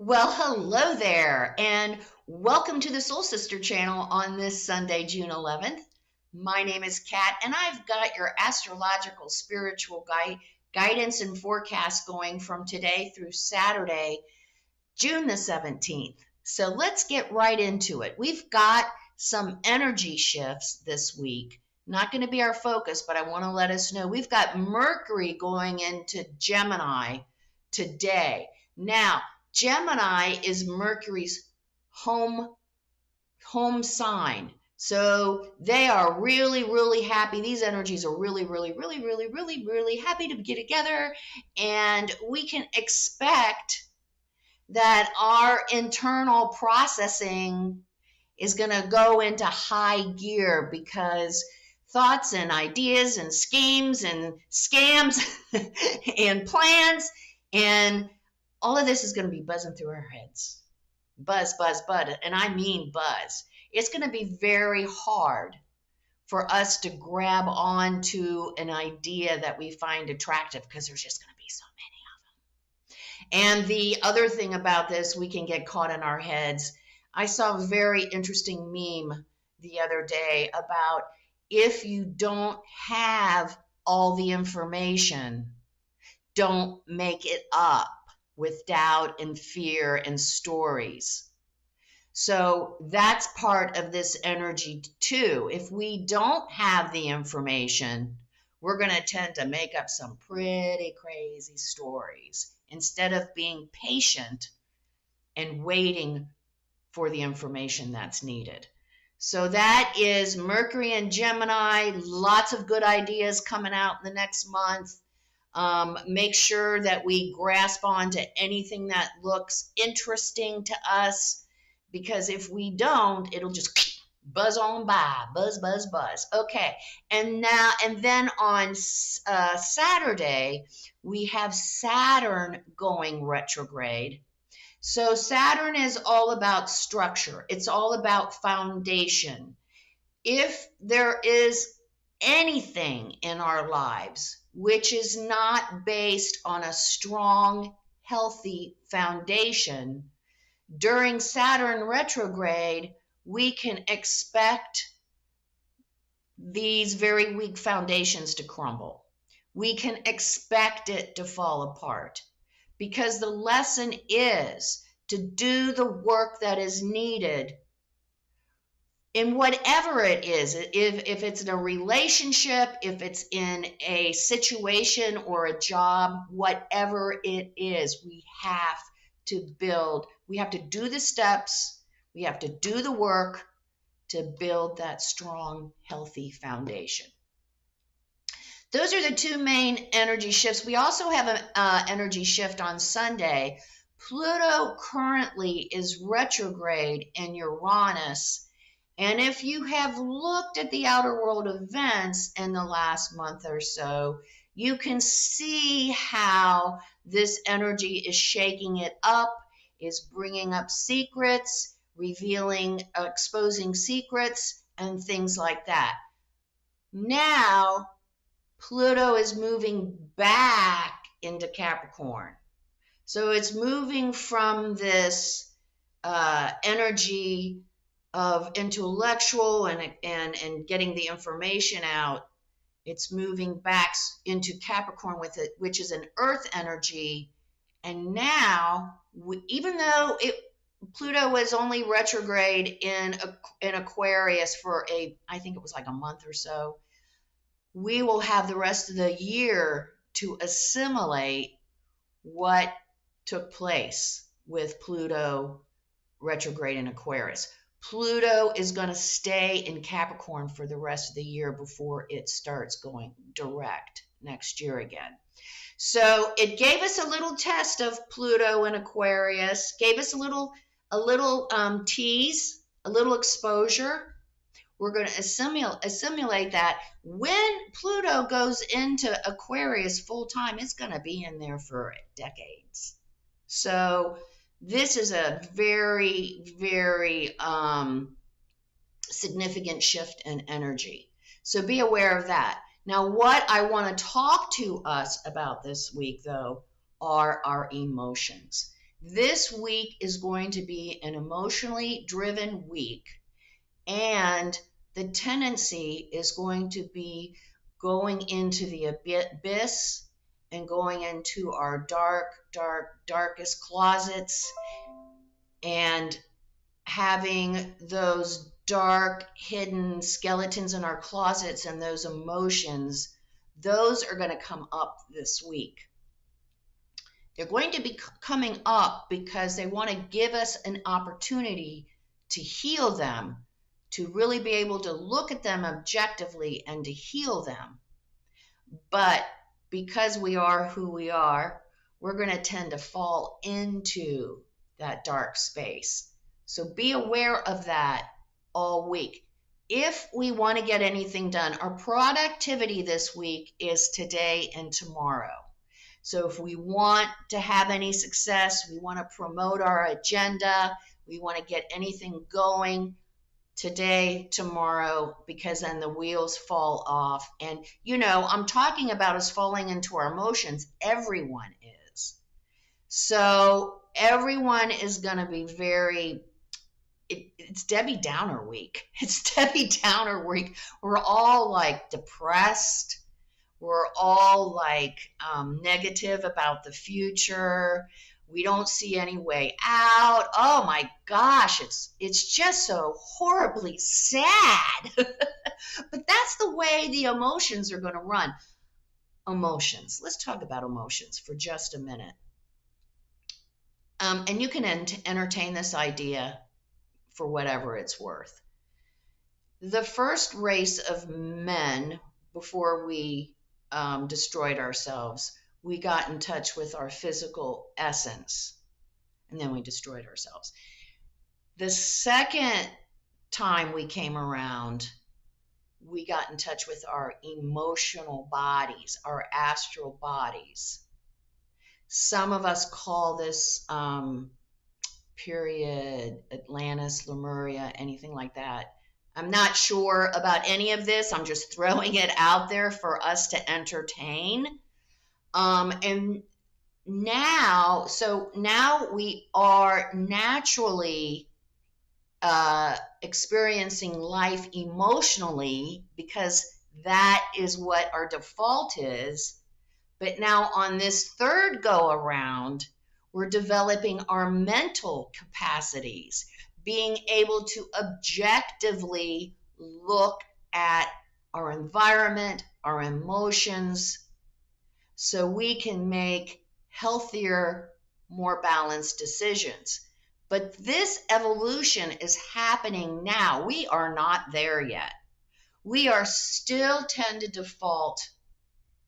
Well, hello there, and welcome to the Soul Sister channel on this Sunday, June 11th. My name is Kat, and I've got your astrological spiritual guidance and forecast going from today through Saturday, June the 17th. So let's get right into it. We've got some energy shifts this week. Not going to be our focus, but I want to let us know we've got Mercury going into Gemini today. Now, Gemini is Mercury's home sign. So they are really, really happy. These energies are really, really, really, really, really, really happy to get together. And we can expect that our internal processing is going to go into high gear because thoughts and ideas and schemes and scams and plans and all of this is going to be buzzing through our heads. Buzz, buzz, buzz. And I mean buzz. It's going to be very hard for us to grab onto an idea that we find attractive because there's just going to be so many of them. And the other thing about this, we can get caught in our heads. I saw a very interesting meme the other day about if you don't have all the information, don't make it up with doubt and fear and stories. So that's part of this energy too. If we don't have the information, we're going to tend to make up some pretty crazy stories instead of being patient and waiting for the information that's needed. So that is Mercury and Gemini. Lots of good ideas coming out in the next month. Make sure that we grasp onto anything that looks interesting to us, because if we don't, it'll just buzz on by. Buzz, buzz, buzz. Okay, and then on Saturday, we have Saturn going retrograde. So Saturn is all about structure. It's all about foundation. If there is anything in our lives which is not based on a strong, healthy foundation, during Saturn retrograde, we can expect these very weak foundations to crumble. We can expect it to fall apart because the lesson is to do the work that is needed in whatever it is, if it's in a relationship, if it's in a situation or a job, whatever it is, we have to build. We have to do the steps. We have to do the work to build that strong, healthy foundation. Those are the two main energy shifts. We also have an energy shift on Sunday. Pluto currently is retrograde in Uranus. And if you have looked at the outer world events in the last month or so, you can see how this energy is shaking it up, is bringing up secrets, revealing, exposing secrets, and things like that. Now, Pluto is moving back into Capricorn. So it's moving from this energy of intellectual and getting the information out. It's moving back into Capricorn with it, which is an earth energy. And now, even though Pluto was only retrograde in Aquarius for I think it was like a month or so, we will have the rest of the year to assimilate what took place with Pluto retrograde in Aquarius. Pluto is going to stay in Capricorn for the rest of the year before it starts going direct next year again. So it gave us a little test of Pluto in Aquarius, gave us a little tease, a little exposure. We're going to assimilate that. When Pluto goes into Aquarius full time, it's going to be in there for decades. So this is a very, very significant shift in energy. So be aware of that. Now, what I want to talk to us about this week, though, are our emotions. This week is going to be an emotionally driven week, and the tendency is going to be going into the abyss and going into our darkest closets and having those dark hidden skeletons in our closets, and those emotions, those are going to come up this week. They're going to be coming up because they want to give us an opportunity to heal them, to really be able to look at them objectively and to heal them. But because we are who we are, we're going to tend to fall into that dark space. So be aware of that all week. If we want to get anything done, our productivity this week is today and tomorrow. So if we want to have any success, we want to promote our agenda, we want to get anything going today, tomorrow, because then the wheels fall off. And, I'm talking about us falling into our emotions. Everyone is. So everyone is going to be it's Debbie Downer week. It's Debbie Downer week. We're all like depressed. We're all like negative about the future. We don't see any way out. Oh my gosh, it's just so horribly sad. But that's the way the emotions are going to run. Emotions. Let's talk about emotions for just a minute. And you can entertain this idea for whatever it's worth. The first race of men, before we destroyed ourselves, we got in touch with our physical essence, and then we destroyed ourselves. The second time we came around, we got in touch with our emotional bodies, our astral bodies. Some of us call this period Atlantis, Lemuria, anything like that. I'm not sure about any of this. I'm just throwing it out there for us to entertain. And now we are naturally experiencing life emotionally because that is what our default is. But now on this third go around, we're developing our mental capacities, being able to objectively look at our environment, our emotions, so we can make healthier, more balanced decisions. But this evolution is happening now. We are not there yet. We are still tend to default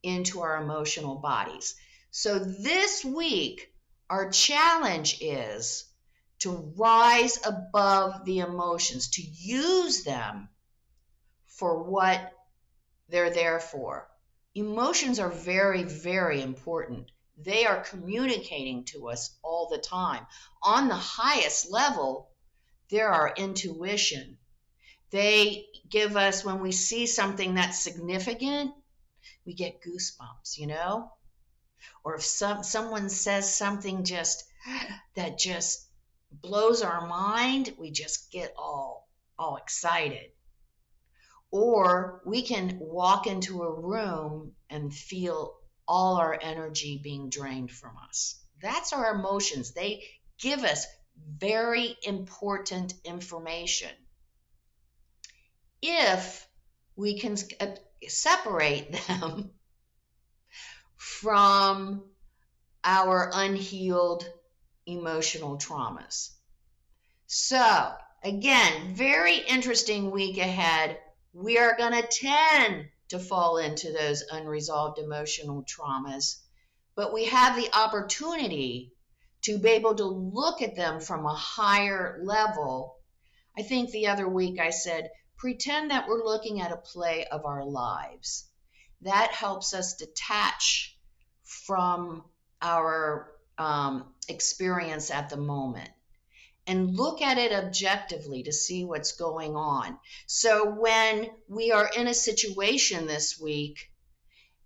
into our emotional bodies. So this week, our challenge is to rise above the emotions, to use them for what they're there for. Emotions are very, very important. They are communicating to us all the time. On the highest level, they're our intuition. They give us, when we see something that's significant, we get goosebumps, Or if someone says something that just blows our mind, we just get all excited. Or we can walk into a room and feel all our energy being drained from us. That's our emotions. They give us very important information. If we can separate them from our unhealed emotional traumas. So, again, very interesting week ahead. We are going to tend to fall into those unresolved emotional traumas, but we have the opportunity to be able to look at them from a higher level. I think the other week I said, pretend that we're looking at a play of our lives. That helps us detach from our experience at the moment and look at it objectively to see what's going on. So when we are in a situation this week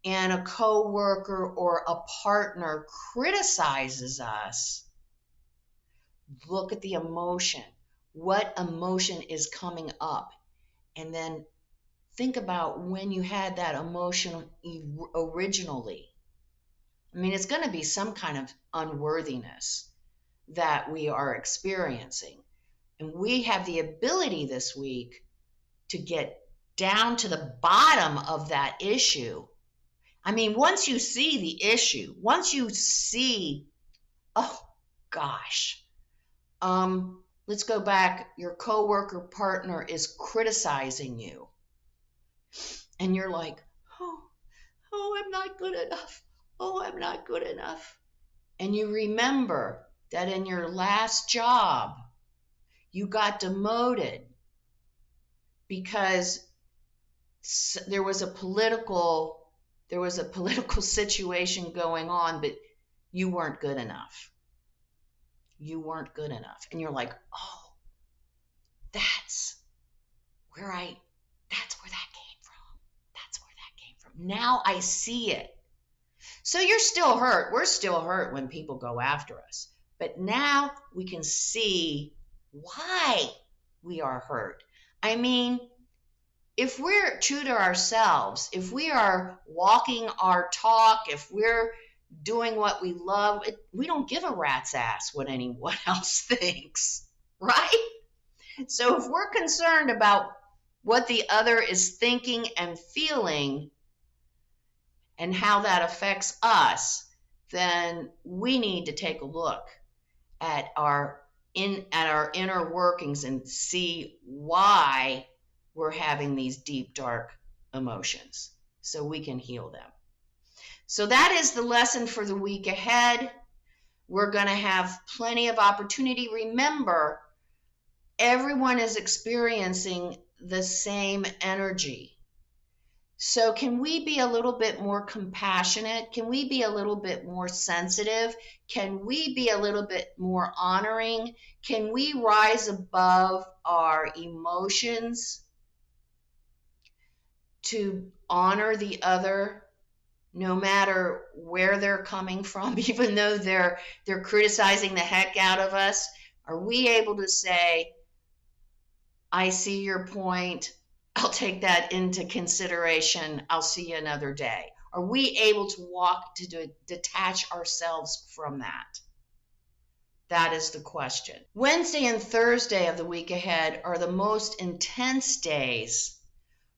and a coworker or a partner criticizes us, Look at the emotion. What emotion is coming up? And then think about when you had that emotion originally. I mean, it's going to be some kind of unworthiness that we are experiencing. And we have the ability this week to get down to the bottom of that issue. I mean, once you see the issue, once you see, oh gosh, let's go back. Your coworker partner is criticizing you, and you're like, oh, I'm not good enough. Oh, I'm not good enough. And you remember that in your last job, you got demoted because there was a political situation going on, but you weren't good enough. You weren't good enough. And you're like, oh, that's where that came from. That's where that came from. Now I see it. So you're still hurt. We're still hurt when people go after us. But now we can see why we are hurt. I mean, if we're true to ourselves, if we are walking our talk, if we're doing what we love, we don't give a rat's ass what anyone else thinks, right? So if we're concerned about what the other is thinking and feeling and how that affects us, then we need to take a look at our inner workings and see why we're having these deep, dark emotions so we can heal them. So that is the lesson for the week ahead. We're going to have plenty of opportunity. Remember, everyone is experiencing the same energy. So can we be a little bit more compassionate? Can we be a little bit more sensitive? Can we be a little bit more honoring? Can we rise above our emotions to honor the other, no matter where they're coming from, even though they're criticizing the heck out of us? Are we able to say, I see your point, I'll take that into consideration, I'll see you another day? Are we able to detach ourselves from that? That is the question. Wednesday and Thursday of the week ahead are the most intense days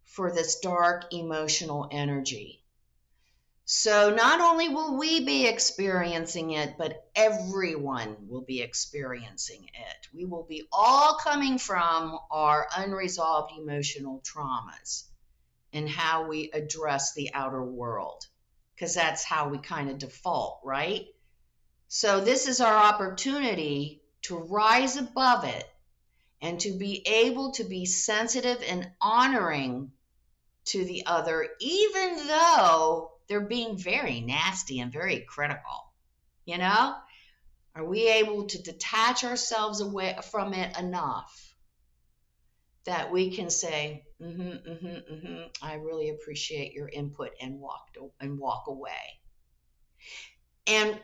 for this dark emotional energy. So not only will we be experiencing it, but everyone will be experiencing it. We will be all coming from our unresolved emotional traumas and how we address the outer world, because that's how we kind of default, right? So this is our opportunity to rise above it and to be able to be sensitive and honoring to the other, even though they're being very nasty and very critical. You know, are we able to detach ourselves away from it enough that we can say, I really appreciate your input, and walk away? And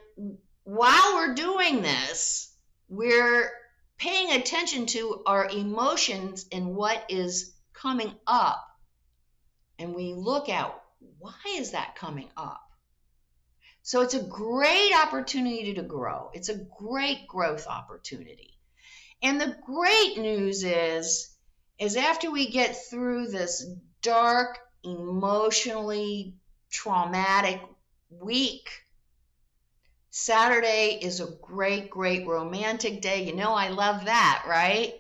while we're doing this, we're paying attention to our emotions and what is coming up. And we look at, why is that coming up? So it's a great opportunity to grow. It's a great growth opportunity. And the great news is after we get through this dark, emotionally traumatic week, Saturday is a great, great romantic day. You know, I love that, right?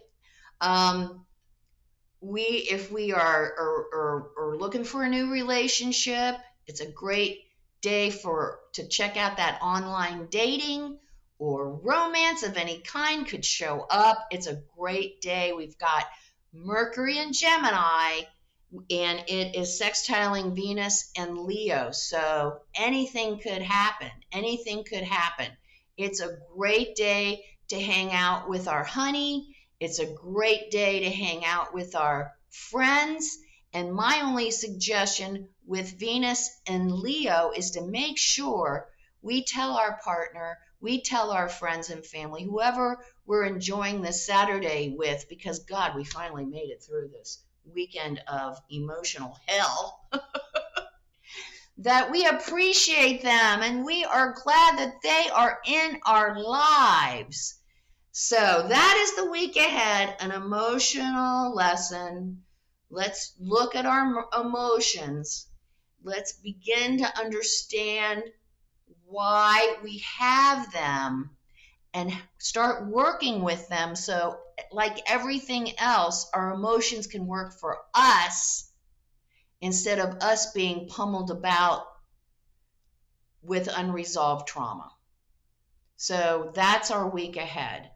If we are looking for a new relationship, it's a great day to check out that online dating or romance of any kind could show up. It's a great day. We've got Mercury and Gemini, and it is sextiling Venus and Leo. So anything could happen. Anything could happen. It's a great day to hang out with our honey. It's a great day to hang out with our friends. And my only suggestion with Venus and Leo is to make sure we tell our partner, we tell our friends and family, whoever we're enjoying this Saturday with, because God, we finally made it through this weekend of emotional hell, that we appreciate them and we are glad that they are in our lives. So that is the week ahead, an emotional lesson. Let's look at our emotions. Let's begin to understand why we have them and start working with them. So, like everything else, our emotions can work for us instead of us being pummeled about with unresolved trauma. So that's our week ahead.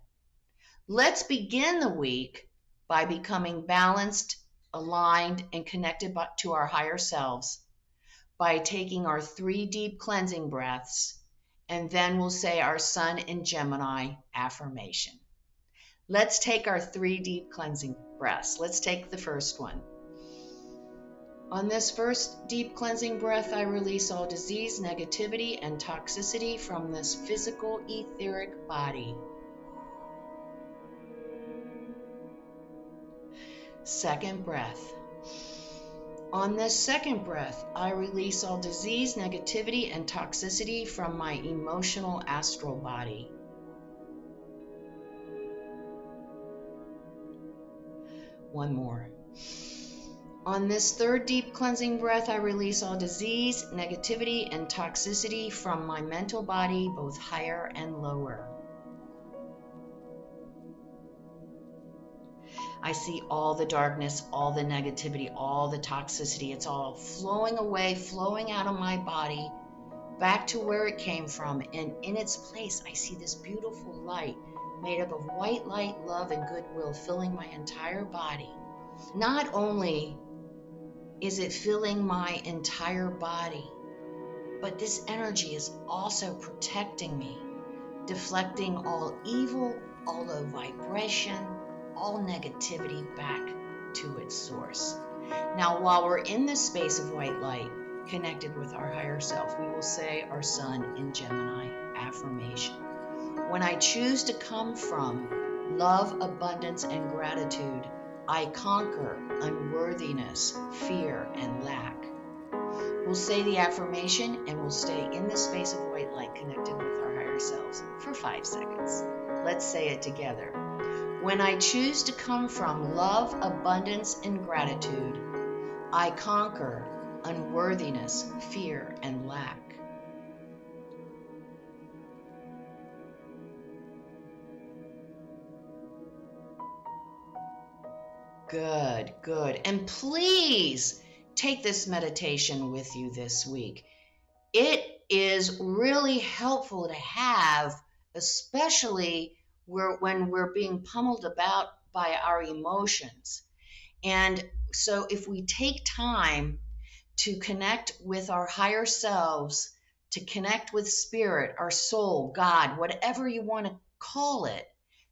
Let's begin the week by becoming balanced, aligned, and connected to our higher selves by taking our 3 deep cleansing breaths, and then we'll say our Sun in Gemini affirmation. Let's take our 3 deep cleansing breaths. Let's take the first one. On this first deep cleansing breath, I release all disease, negativity, and toxicity from this physical etheric body. Second breath. On this second breath, I release all disease, negativity, and toxicity from my emotional astral body. One more. On this third deep cleansing breath, I release all disease, negativity, and toxicity from my mental body, both higher and lower. I see all the darkness, all the negativity, all the toxicity. It's all flowing away, flowing out of my body, back to where it came from. And in its place, I see this beautiful light made up of white light, love, and goodwill filling my entire body. Not only is it filling my entire body, but this energy is also protecting me, deflecting all evil, all low vibration, all negativity back to its source. Now, while we're in this space of white light, connected with our higher self, we will say our Sun in Gemini affirmation. When I choose to come from love, abundance, and gratitude, I conquer unworthiness, fear, and lack. We'll say the affirmation and we'll stay in this space of white light connected with our higher selves for 5 seconds. Let's say it together. When I choose to come from love, abundance, and gratitude, I conquer unworthiness, fear, and lack. Good, good. And please take this meditation with you this week. It is really helpful to have, especially when we're being pummeled about by our emotions. And so if we take time to connect with our higher selves, to connect with spirit, our soul, God, whatever you want to call it,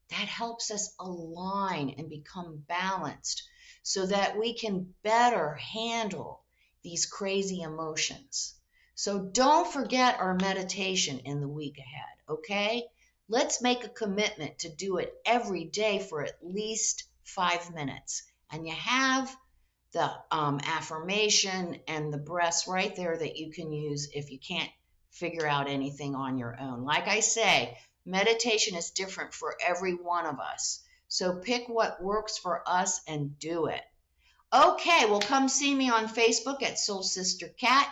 that helps us align and become balanced so that we can better handle these crazy emotions. So don't forget our meditation in the week ahead, okay? Let's make a commitment to do it every day for at least 5 minutes. And you have the affirmation and the breaths right there that you can use if you can't figure out anything on your own. Like I say, meditation is different for every one of us. So pick what works for us and do it. Okay, well, come see me on Facebook at Soul Sister Cat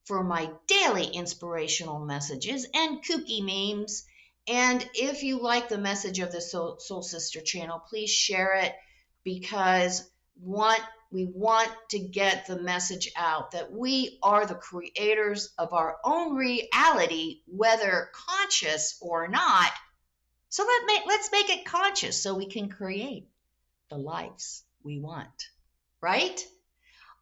for my daily inspirational messages and kooky memes. And if you like the message of the Soul Sister channel, please share it, because we want to get the message out that we are the creators of our own reality, whether conscious or not. So let's make it conscious so we can create the lives we want, right?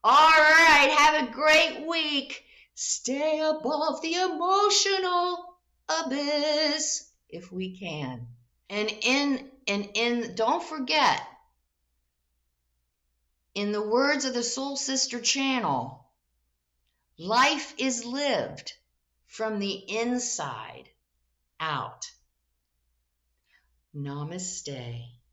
All right, have a great week. Stay above the emotional abyss if we can. And don't forget, in the words of the Soul Sister channel, life is lived from the inside out. Namaste.